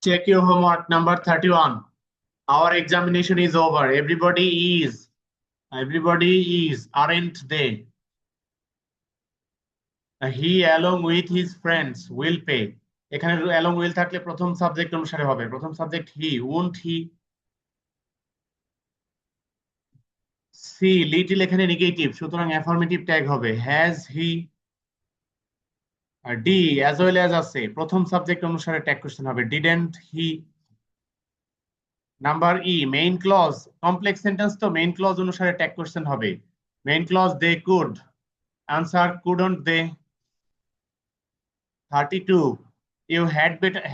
Check your homework number 31. Our examination is over. Everybody is, aren't they? He along with his friends will pay. এখানে along will থাকলে প্রথম subject অনুসারে হবে। প্রথম subject he, won't he? C little এখানে নেগেটিভ, সুতরাং affirmative tag হবে হ্যাজ হি। আর ডি অ্যাজ ওয়েল অ্যাজ আছে, প্রথম সাবজেক্ট অনুসারে ট্যাগ কোশ্চেন হবে didn't he. Number E main clause, complex sentence তো মেইন ক্লজ অনুসারে ট্যাগ কোশ্চেন হবে। Main clause they could, answer couldn't they. 32 you had better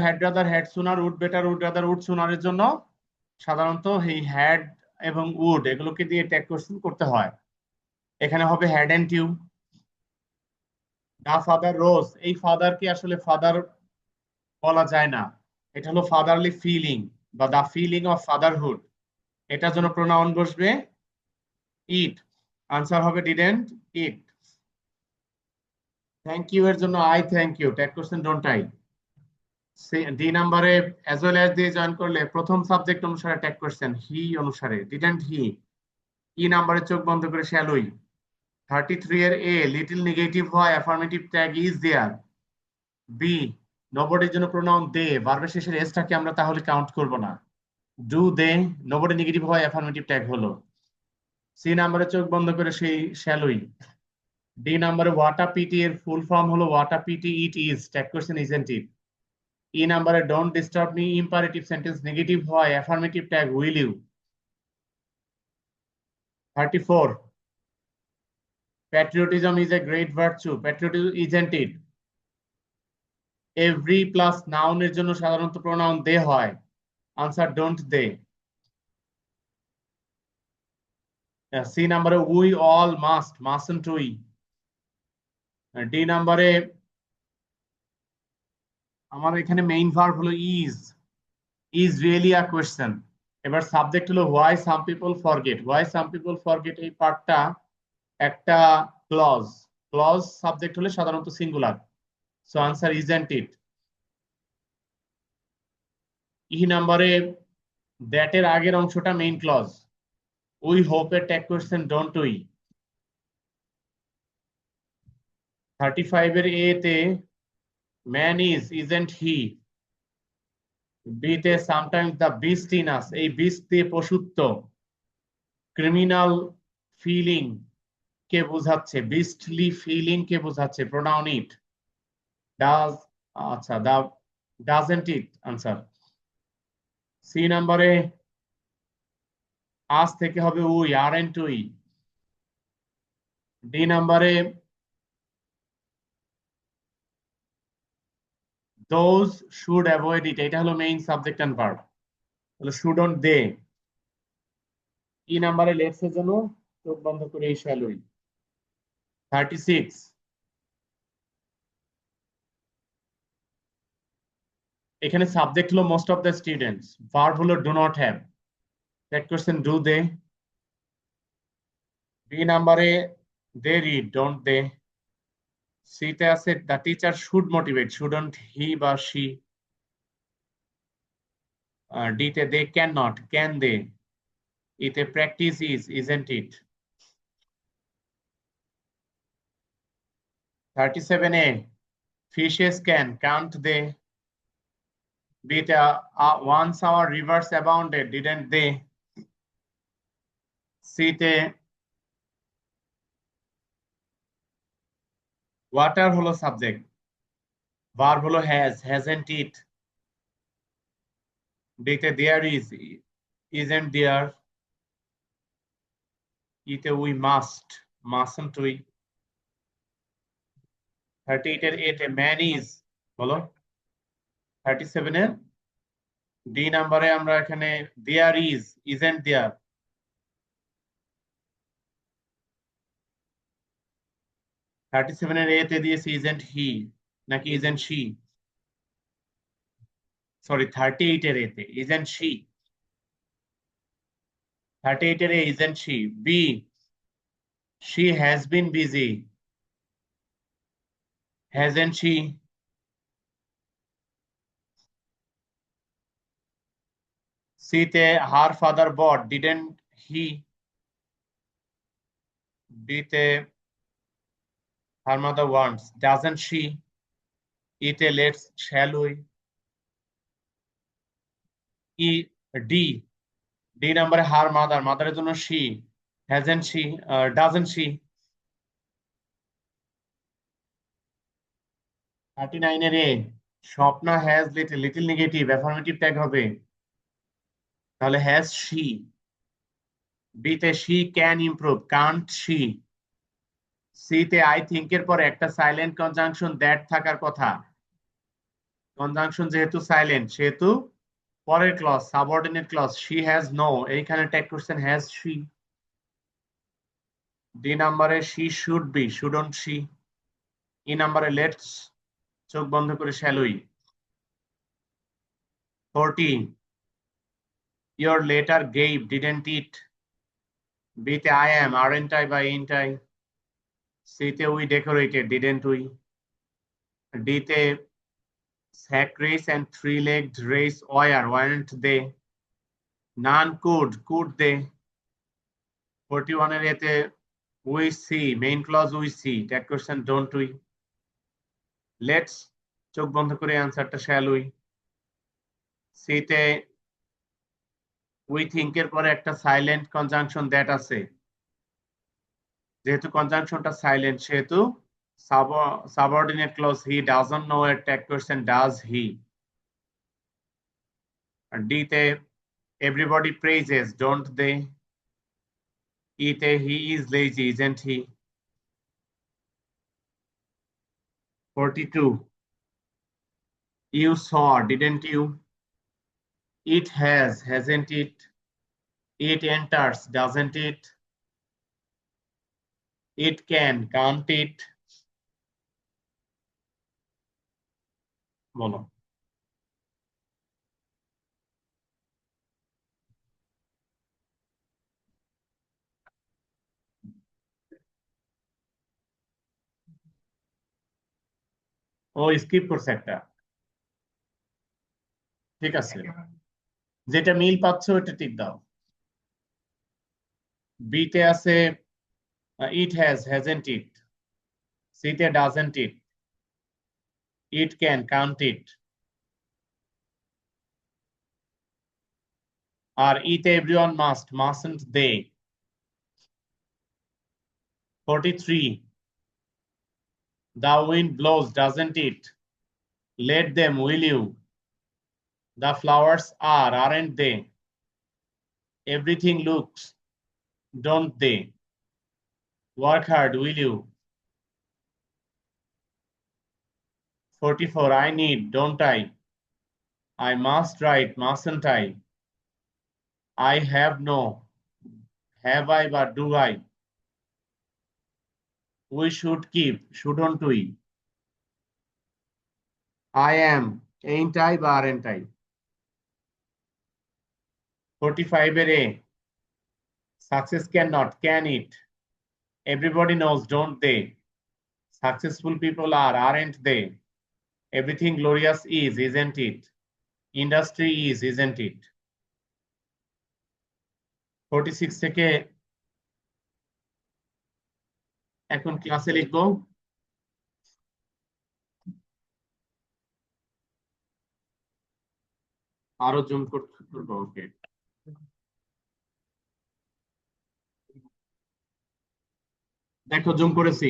had rather had sooner would better would rather would sooner এর জন্য সাধারণত এই had এবং would এগুলোকে দিয়ে ট্যাগ কোশ্চেন করতে হয়। এখানে হবে হ্যাডন্ট ইউ। দা ফাদার রোজ, এই ফাদারকে আসলে ফাদার বলা যায় না, এটা হলো ফাদারলি ফিলিং বা দা ফিলিং অফ ফাদারহুড, এটার জন্য প্রোনাউন বসবে ইট। আনসার হবে ডিডেন্ট ইট। থ্যাংক ইউ এর জন্য I thank you, tag question don't I. D নাম্বারে অ্যাজ ওয়েল অ্যাজ দিয়ে জয়েন করলে প্রথম সাবজেক্ট অনুসারে ট্যাগ কোশ্চেন হি অনুসারে ডিডেন্ট হি। ই নাম্বারে চোখ বন্ধ করে শ্যালুই। 33 এর এ লিটল নেগেটিভ হয়, affirmative tag is there. B নবডির জন্য প্রোনাউন দে, ভার্বের শেষের এসটাকে আমরা তাহলে কাউন্ট করব না। ডু দে নবডি নেগেটিভ হয়, অ্যাফার্মেটিভ ট্যাগ হলো। সি নাম্বারে চোখ বন্ধ করে সেই শ্যালুই। ডি নাম্বারে ওয়াটা পিটি এর ফুল ফর্ম হলো what a pity it is, tag question isn't it. E নাম্বারে don't disturb me imperative sentence negative হয়, affirmative tag will you. 34 patriotism is a great virtue, patriotism isn't it? Every plus noun এর জন্য সাধারণত pronoun they হয়, answer don't they. C নাম্বারে we all must, mustn't we. D নাম্বারে আমার এখানে main verb হলো ইজ রিয়েলি আ কোয়েশ্চেন। এবার সাবজেক্ট হলো why some people forget, why some people forget এই পার্টটা একটা ক্লজ, ক্লজ সাবজেক্ট হলে সাধারণত singular, so answer isn't it. E নাম্বারে দ্যাট এর আগের অংশটা মেইন ক্লজ, উই হোপ এর ট্যাগ কোশ্চেন ডোন্ট উই। 35 এর এ তে ম্যান ইজন্ট হি। বি তে সামটাইমস দ্য বিস্ট ইন আস, এই বিস্ট দিয়ে পশুত্ব। ক্রিমিনাল ফিলিং কে বোঝাচ্ছে, বিস্টলি ফিলিং কে বোঝাচ্ছে, প্রোনাউন ইট। ডাজ, আচ্ছা দা ডাজন্ট ইট আনসার। সি নাম্বারে আজ থেকে হবে উই, আরএন্ট উই। ডি নাম্বারে দোজ শুড অ্যাভয়েড ইট, এটা হলো মেইন সাবজেক্ট এন্ড ভার্ব, হলো শুডন্ট দে। ই নাম্বারে লেটস এর জন্য চোখ বন্ধ করে এই শ্যালুই। 36 এখানে সাবজেক্ট হলো most of the students, verb হলো do not have, tag question do they. B নাম্বারে they read don't they. C তে আছে the teacher should motivate, shouldn't he বা শি। ডি তে they can not, can they. ইতে practice isn't it. 37 A fishes can, can't they. B তে once our rivers abounded, didn't they? C তে water হলো subject, verb হলো has, hasn't it. ডিতে দেয়ার isn't দেয়ার। ইতে we must, mustn't we. 38 এর এতে man is, বলো। 37 এর ডি নাম্বারে আমরা এখানে দেয়ার ইজন্ট দেয়ার। 37 এর এতে দিয়েছি ইজন্ট হি নাকি ইজন্ট শি, সরি 38 এর এতে ইজন্ট শি। 38 এর A isn't she. B she has been busy, hasn't she? C তে her father bought didn't he. D তে her mother wants doesn't she. E তে let's shall we. E D D নাম্বারে her mother মাদারের জন্য she hasn't she doesn't she. 39 এর A Swapna has little little negative affirmative tag হবে তাহলে has she. B তে she can improve can't she. C তে I think এর পরে একটা সাইলেন্ট কনজাংশন দ্যাট থাকার কথা কনজাংশন যেহেতু সাইলেন্ট সেহেতু পরের clause subordinate clause she has no এইখানে ট্যাগ করছেন হ্যাজ শি। ডি নাম্বারে she should be shouldn't she. E নাম্বারে লেটস চোখ বন্ধ করে shall we. 40 your letter gave didn't it। B তে I am aren't I বা ain't I। সি তে we decorated didn't we। D তে sack race and three-legged race weren't they। none could they। 41 এর এতে we see main clause we see tag question don't we। Let's চোখ বন্ধ করে অ্যান্সারটা shall we। C তে we think এর পরে একটা সাইলেন্ট কনজাংশন দ্যাট আছে যেহেতু কনজাংশনটা সাইলেন্ট সেহেতু subordinate clause he doesn't know এর ট্যাগ কোশ্চেন ডাজ হি। আর ডি তে everybody praises don't they। E তে he is lazy isn't he। 42 you saw didn't you। it has hasn't it। it enters doesn't it। it can't it। বলো। ও skip করছে একটা ঠিক আছে যেটা মিল পাচ্ছ ওটা টিক দাও। বি তে আছে it has hasn't it। C তে doesn't it। it can't it। আর ই তে everyone mustn't they। 43 the wind blows doesn't it। let them will you। the flowers aren't they। everything looks don't they। work hard will you। 44 I need don't I must write mustn't I have no have I বা do I। we should keep shouldn't we। I am ain't I বা aren't I। 45 এর এ success cannot can it। everybody knows don't they। successful people aren't they। everything glorious isn't it। industry isn't it। 46 থেকে এখন ক্লাসে লিখবো। আরো zoom করবো ওকে। দেখো zoom করেছি।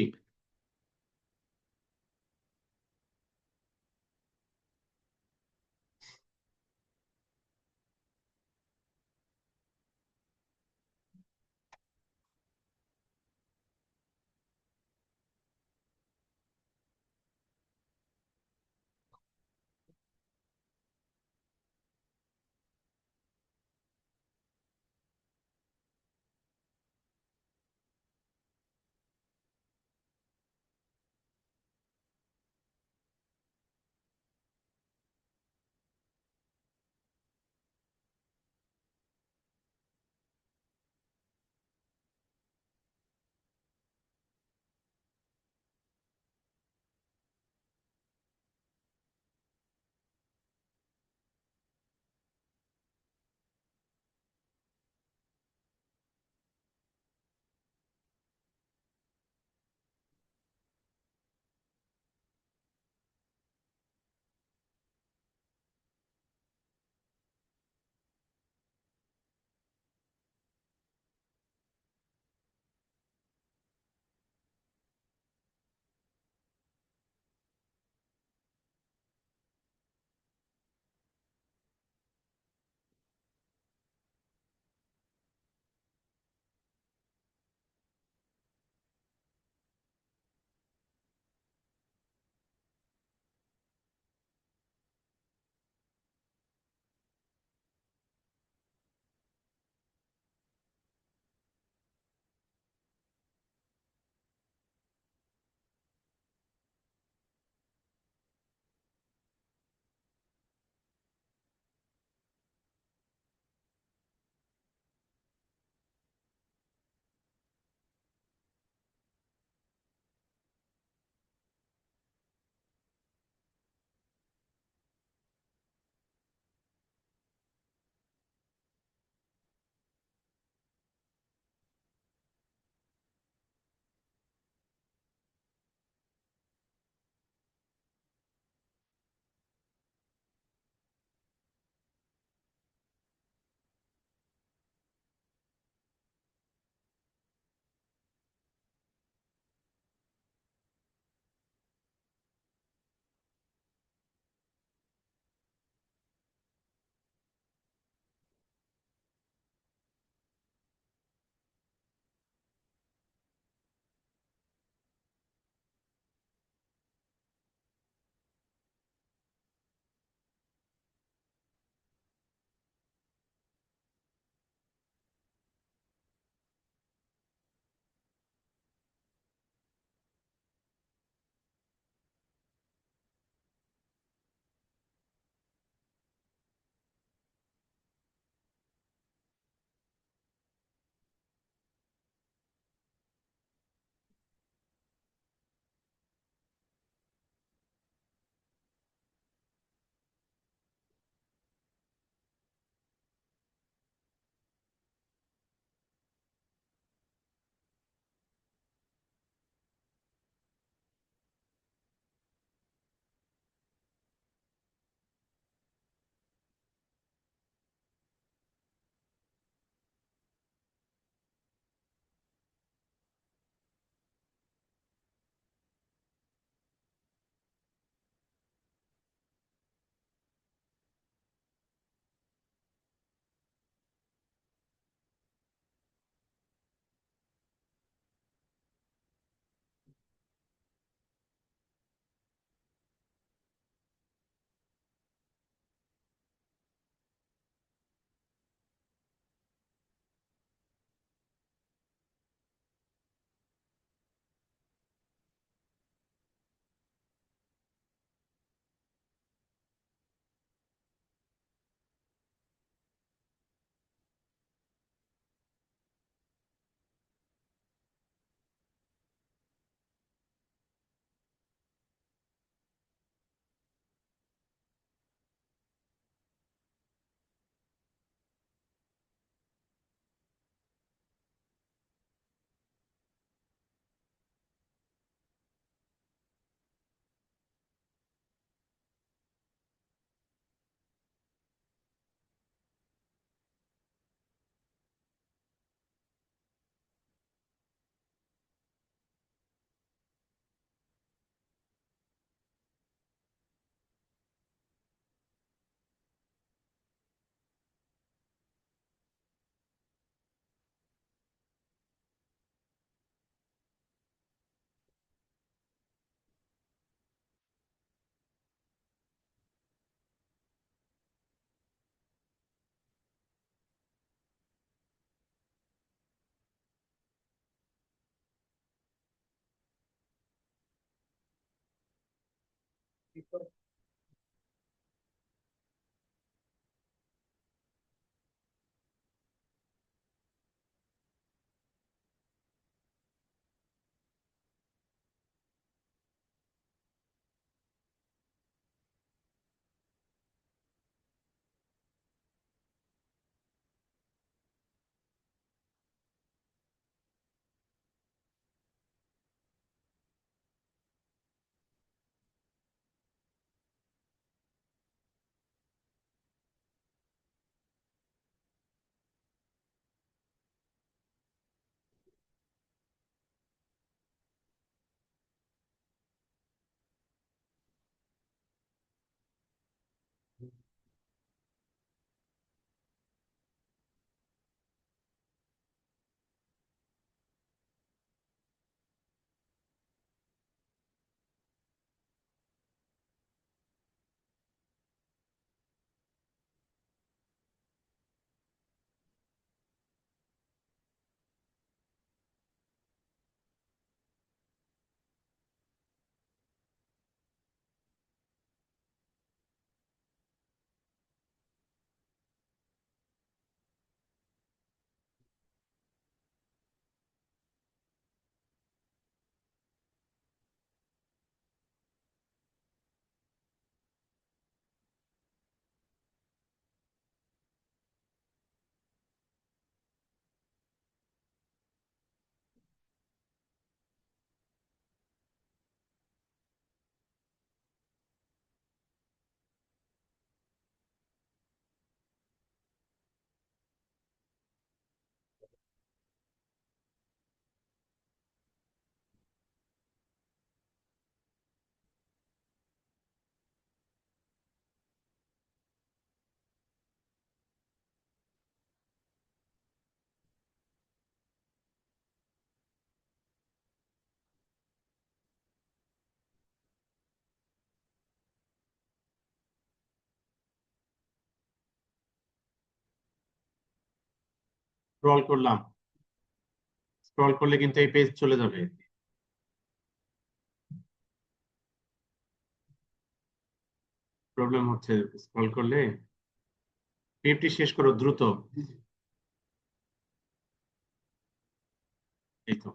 স্ক্রল করলাম, স্ক্রল করলে কিন্তু এই পেজ চলে যাবে। প্রবলেম হচ্ছে স্ক্রল করলে। 50 শেষ করো দ্রুত। এই তো।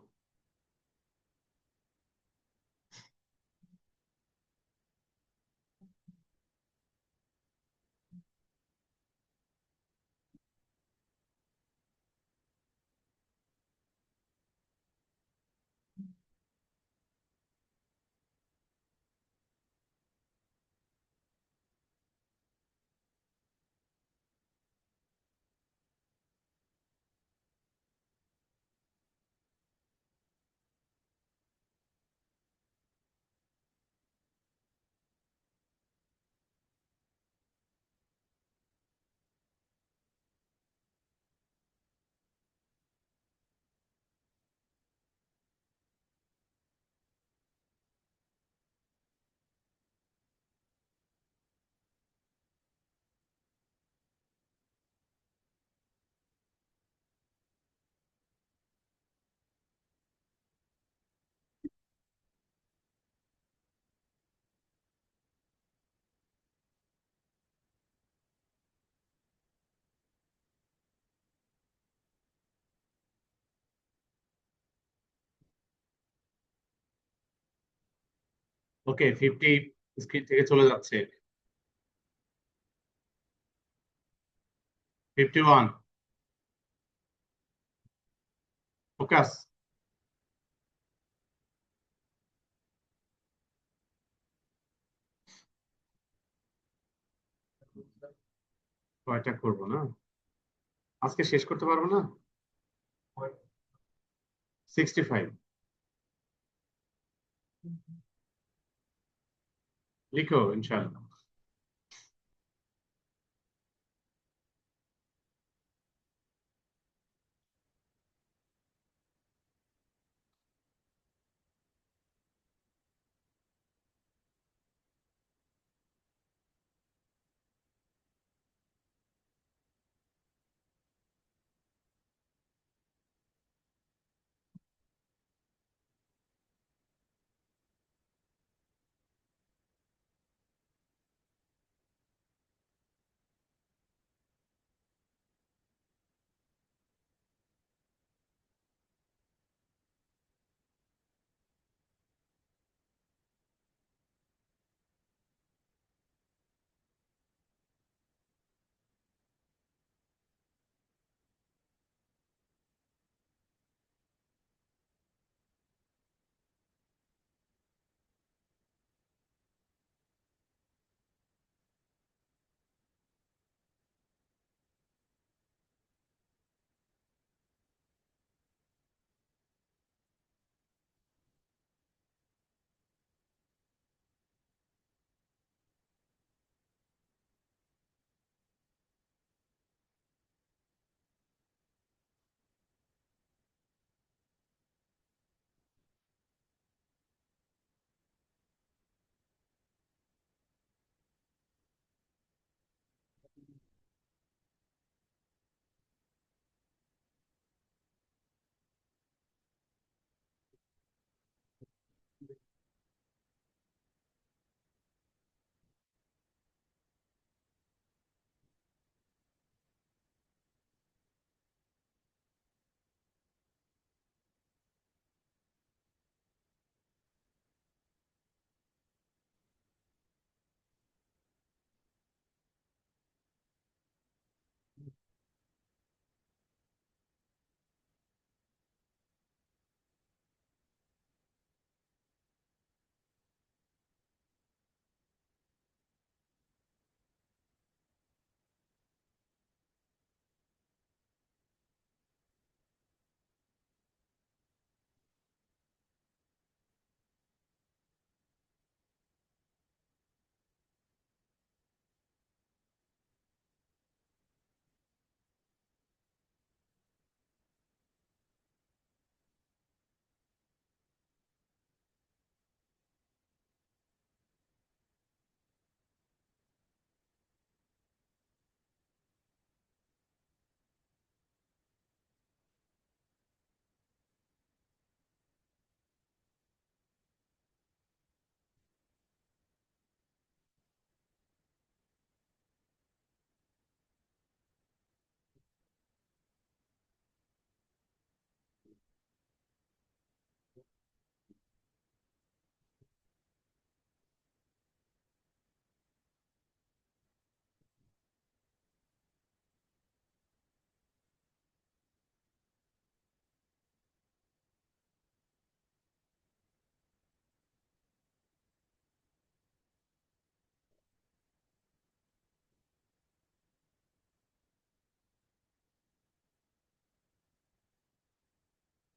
ওকে, 50 স্ক্রিন থেকে চলে যাচ্ছে। 51। ফোকাস। কয়টা করবো না, আজকে শেষ করতে পারবো না। 65। লিখো ইনশাআল্লাহ।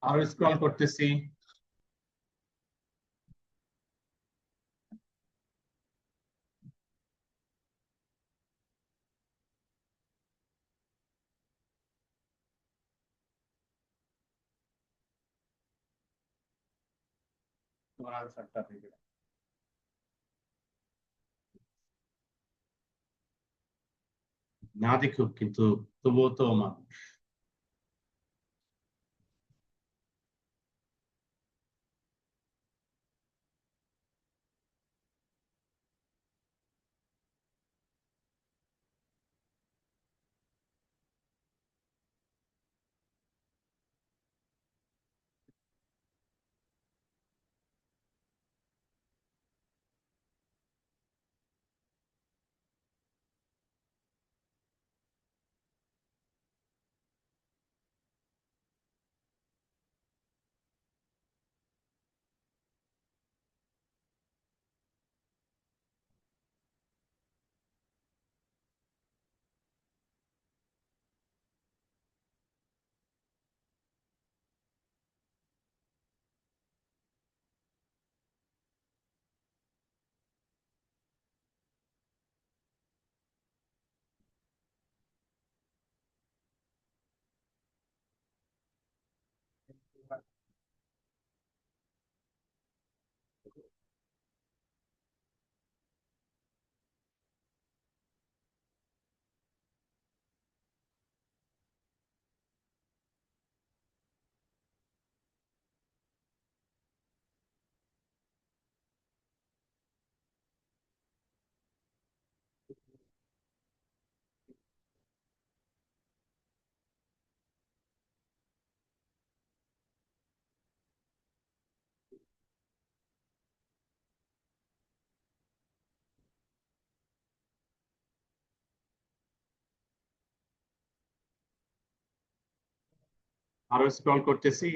আরো স্ক্রল করতেছি। তোমার আনসারটা থেকে না দেখুক কিন্তু তবুও তো মানুষ। আরো স্ক্রল করতেছি।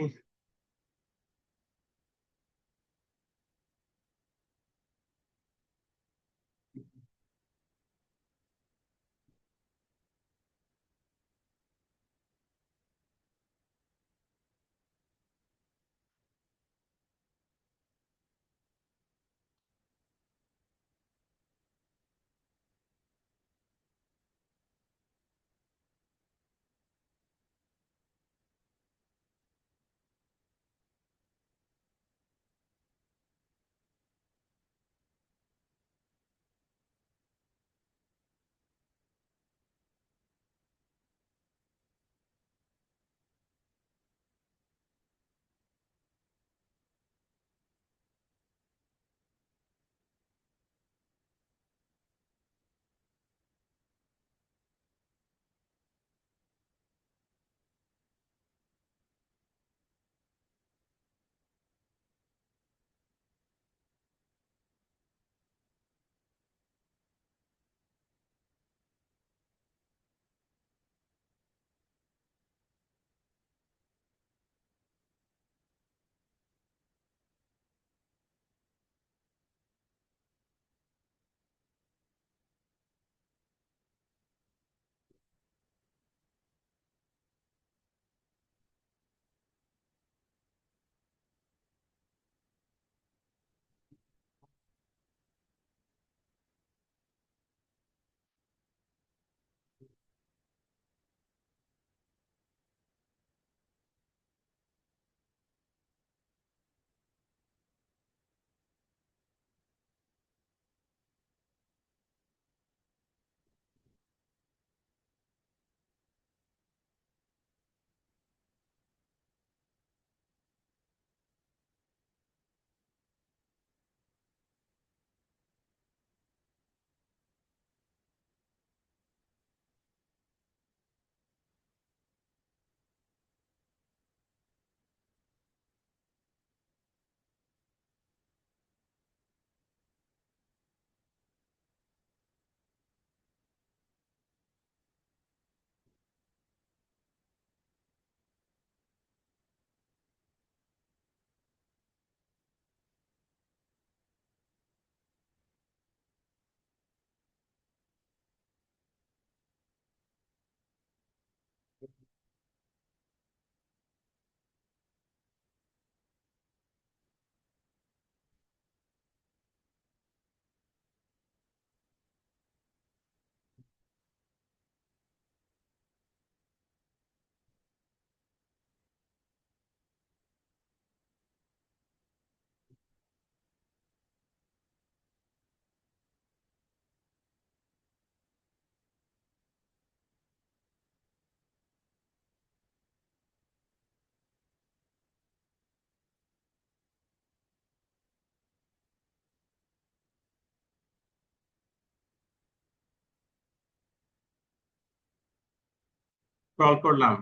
স্ক্রল করলাম।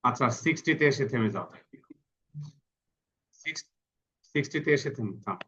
আচ্ছা 60-তে এসে থেমে যাও। 60-তে এসে থেমে থাম।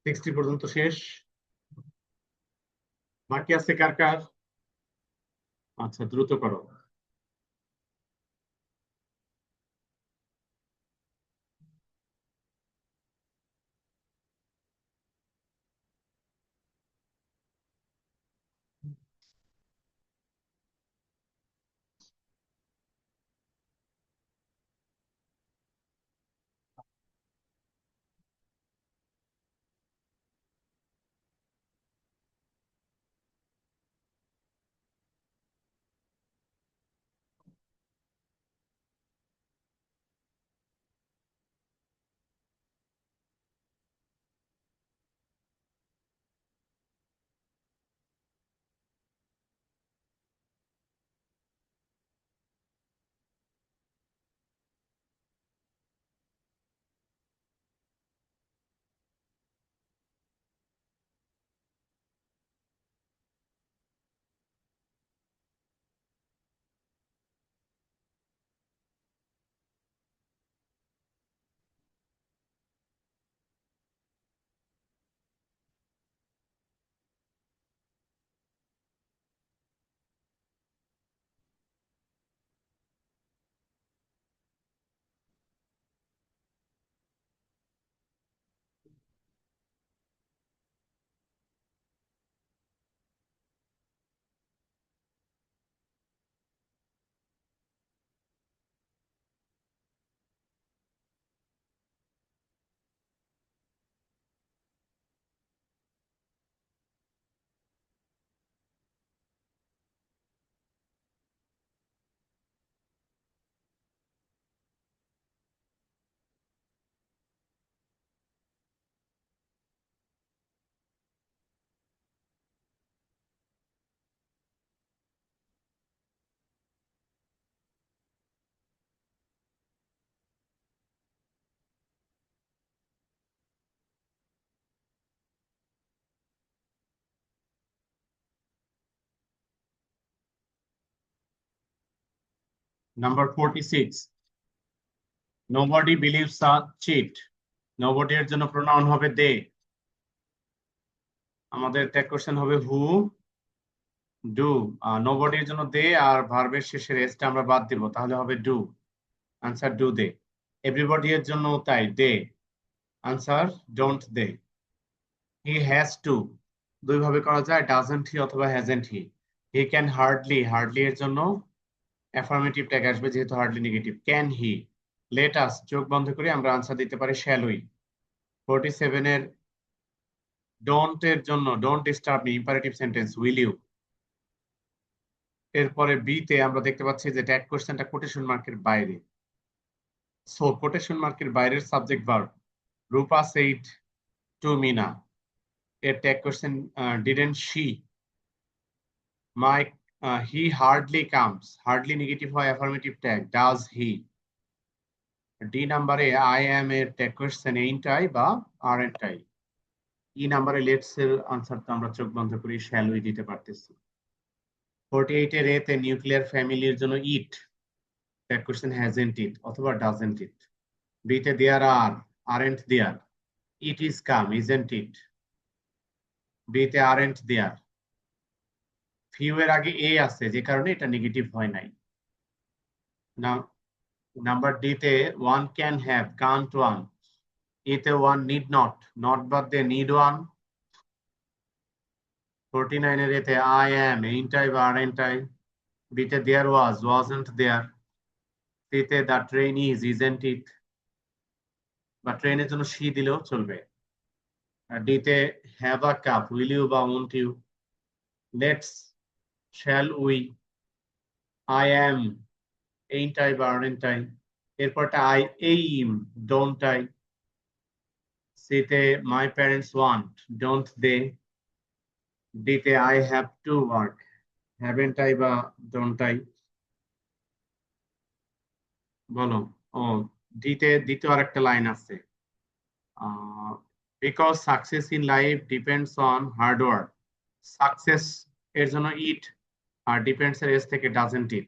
সিক্সটি পর্যন্ত শেষ। বাকি আছে কার কার? আচ্ছা দ্রুত করো। Number 46, nobody believes a cheat. nobody এর জন্য প্রোনাউন হবে they. আমাদের ট্যাগ কোশ্চেন হবে হু ডু। nobody এর জন্য they আর ভার্বের শেষের এসটা আমরা বাদ দিব, তাহলে হবে do. Answer do they. Everybody এর জন্য তাই they. Answer don't they. He has to দুই ভাবে করা যায়, ডাজন্ট হি অথবা hasn't he. He can hardly, hardly এর জন্য অ্যাফার্মেটিভ ট্যাগ আসবে যেহেতু hardly negative. Can he. Let us চোখ বন্ধ করে আমরা আনসার দিতে পারি শ্যাল উই। 47 এর ডোন্ট এর জন্য don't disturb me imperative sentence will you. এরপরে বি তে আমরা দেখতে পাচ্ছি যে ট্যাগ কোশ্চেনটা কোটেশন মার্কের বাইরে। সো কোটেশন মার্কের বাইরের subject verb. Rupa said to Mina এর tag question didn't she. My he hardly comes, hardly negative হয় affirmative tag does he. D নাম্বারে আই অ্যাম এর ট্যাগ কোশ্চেন ain't I বা aren't I। ই নাম্বারে লেটস এর আনসার তো আমরা চোখ বন্ধ করি শ্যাল উই দিতে পারতেছি। 48 এর এতে নিউক্লিয়ার ফ্যামিলির জন্য it, tag question hasn't it অথবা ডাজন্ট ইট। বিতে there are, aren't there. It is come, isn't it. বিতে আরেন্ট দেয়ার। ফিউ এর আগে এ আছে যে কারণে এটা নেগেটিভ হয় নাই। নাম্বার ডি তে one can have, can't one. এতে ওয়ান নিড নট, নট বাদ দিয়ে নিড ওয়ান। 49 এর এতে আই অ্যাম, ain't I বা aren't I। বিতে দেয়ার ওয়াজ, ওয়াজন্ট দেয়ার। সিতে the train is, isn't it বা ট্রেনের জন্য সি দিলেও চলবে। ডিতে have a cup, will you বা won't you. Let's, shall we, I am, ain't I বা aren't I। এরপরটা আই এইম, ডোন্ট আই। সিতে my parents want, don't they. ডিতে I have to work, haven't I বা don't I. বলো। ও ডিতে দ্বিতীয় আরেকটা লাইন আছে, because success in life depends on hard work. Success এর জন্য ইট আর ডিপেন্ডস এর এস থেকে ডাজন্ট ইট।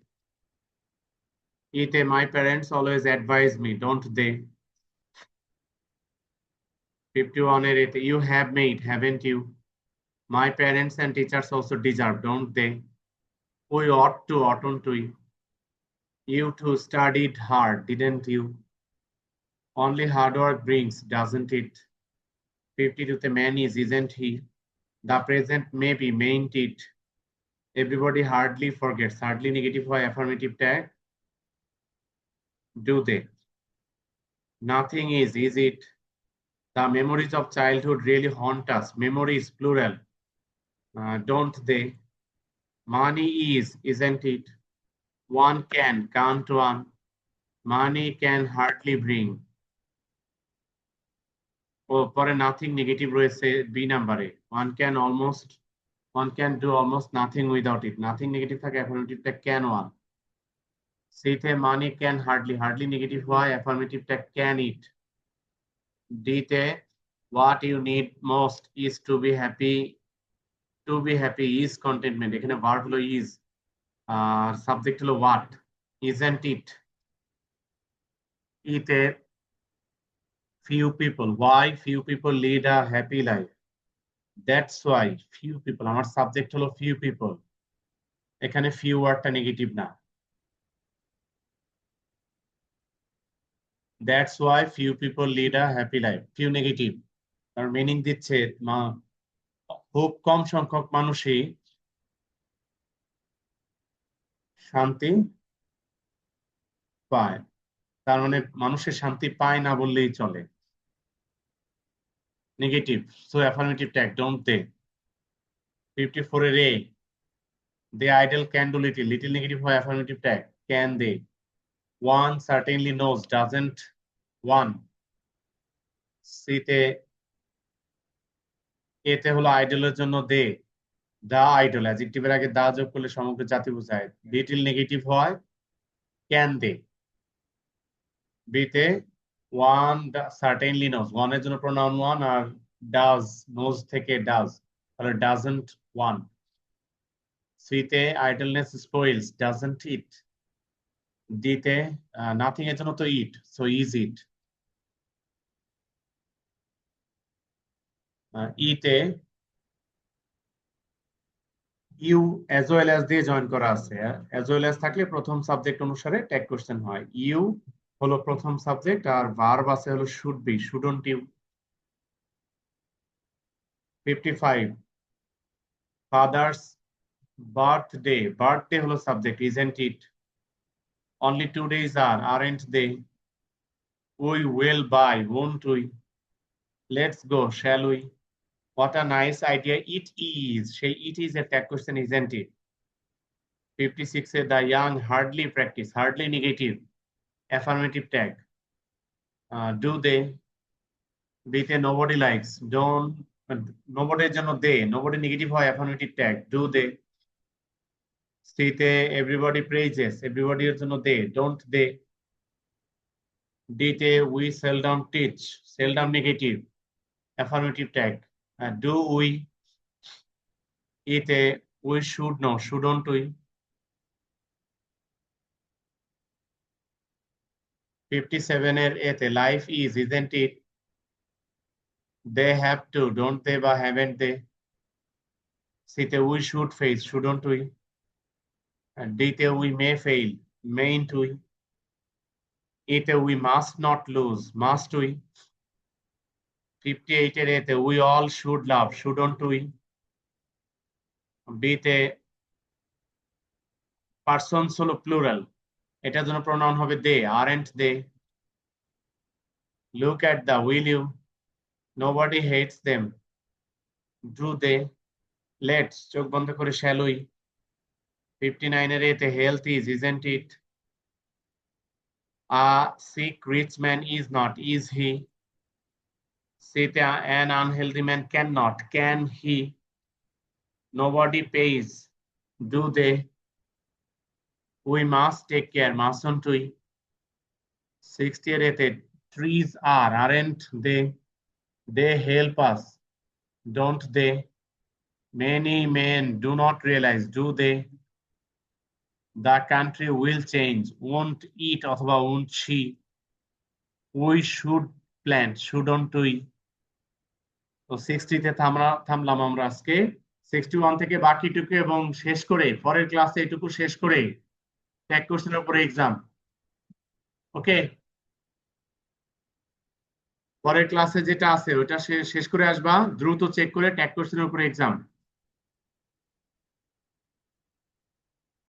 ইতে my parents always advise me, don't they. 51 এর এতে you have made, haven't you. My parents and teachers also deserve, don't they. We ought to, oughtn't we. You too studied hard, didn't you. Only hard work brings, doesn't it. 52 তে man is, isn't he. The present may be, mayn't it. Everybody hardly forgets, hardly negative হয় affirmative tag do they। nothing is it। the memories of childhood really haunt us, memories plural, don't they। money is, isn't it। one can, can't one। money can hardly bring। ও পরে nothing negative রয়েছে B নাম্বারে। one can do almost nothing without it, nothing negative থাকে affirmative tag can one। সিতে money can hardly, hardly negative হয় affirmative tag can ইট। ডিতে what you need most is to be happy, to be happy is contentment। এখানে verb হলো is R subject হলো what, isn't it। ইতে few people, why few people lead a happy life, that's why few people, আমার subject হলো few people, এখানে few ওয়ার্ডটা negative না। that's why few people lead a happy life, few negative, তার meaning দিচ্ছে খুব কম সংখ্যক মানুষই শান্তি পায়, তার মানে মানুষের শান্তি পায় না বললেই চলে। Negative, so affirmative tag don't they. 54 এর A they idle can do little, little negative হয় affirmative tag can they. One certainly knows, doesn't one. সিতে এতে হলো আইডলের জন্য দে, দা আইডল, অ্যাডজেক্টিভের আগে দা যোগ করলে সমগ্র জাতি বোঝায়, লিটল নেগেটিভ হয় ক্যান দে। বিতে ওয়ান সার্টেনলি নোজ, ওয়ানের জন্য প্রোনাউন ওয়ান আর ডাজ, নোজ থেকে ডাজ, তাহলে ডাজন্ট ওয়ান। সিতে আইডলনেস স্পয়েলস, ডাজন্ট ইট। ডিতে নাথিং এর জন্য তো ইট, সো ইজ ইট। ইতে ইউ অ্যাজ ওয়েল অ্যাজ দিয়ে জয়েন করা আছে। অ্যাজ ওয়েল অ্যাজ থাকলে প্রথম সাবজেক্ট অনুসারে ট্যাগ কোশ্চেন হয়। ইউ হলো প্রথম সাবজেক্ট আর ভার্ব আছে হলো should be, shouldn't you. 55 father's birthday, birthday হলো subject, isn't it. Only 2 days aren't they? We will buy, won't we? Let's go, shall we? What a nice idea it is. সেই it is a tag question, isn't it? 56 A the young hardly practice, hardly negative, affirmative tag. Do they? B-তে nobody likes, don't, nobody এর জন্য they, nobody negative হয় affirmative tag, do they? C-তে everybody praises, everybody এর জন্য they, don't they? D-তে we seldom teach, seldom negative, affirmative tag, do we? E-তে we should know, shouldn't we? 57 এর এতে life is, isn't it? They have to, don't they বা haven't they? C-তে we should face, shouldn't we? D-তে we may fail, mayn't we? E-তে we must not lose, must we? 58 এর এতে we all should love, shouldn't we? B-তে persons হলো plural, এটার জন্য pronoun হবে they, aren't they? Look at the, will you? Nobody hates them, do they? Let's, চোখ বন্ধ করে shall we? 59 এর এতে health is, isn't it? A sick rich man is not, is he? C-তে an unhealthy man cannot, can he? Nobody pays, do they? We must take care, mustn't we? 60 এর এতে trees are, aren't they? They help us, don't they? Many men do not realize, do they? The country will change, won't it অথবা won't she? We should plant, shouldn't we? তো 60-তে থামলাম আমরা আজকে। 61 থেকে বাকিটুকু এবং শেষ করে পরের ক্লাসে এটুকু শেষ করে ট্যাগ কোশ্চেনের উপরে এক্সাম। ওকে, পরের ক্লাসে যেটা আছে ওটা শেষ করে আসবা, দ্রুত চেক করে ট্যাগ কোশ্চেনের উপরে এক্সাম।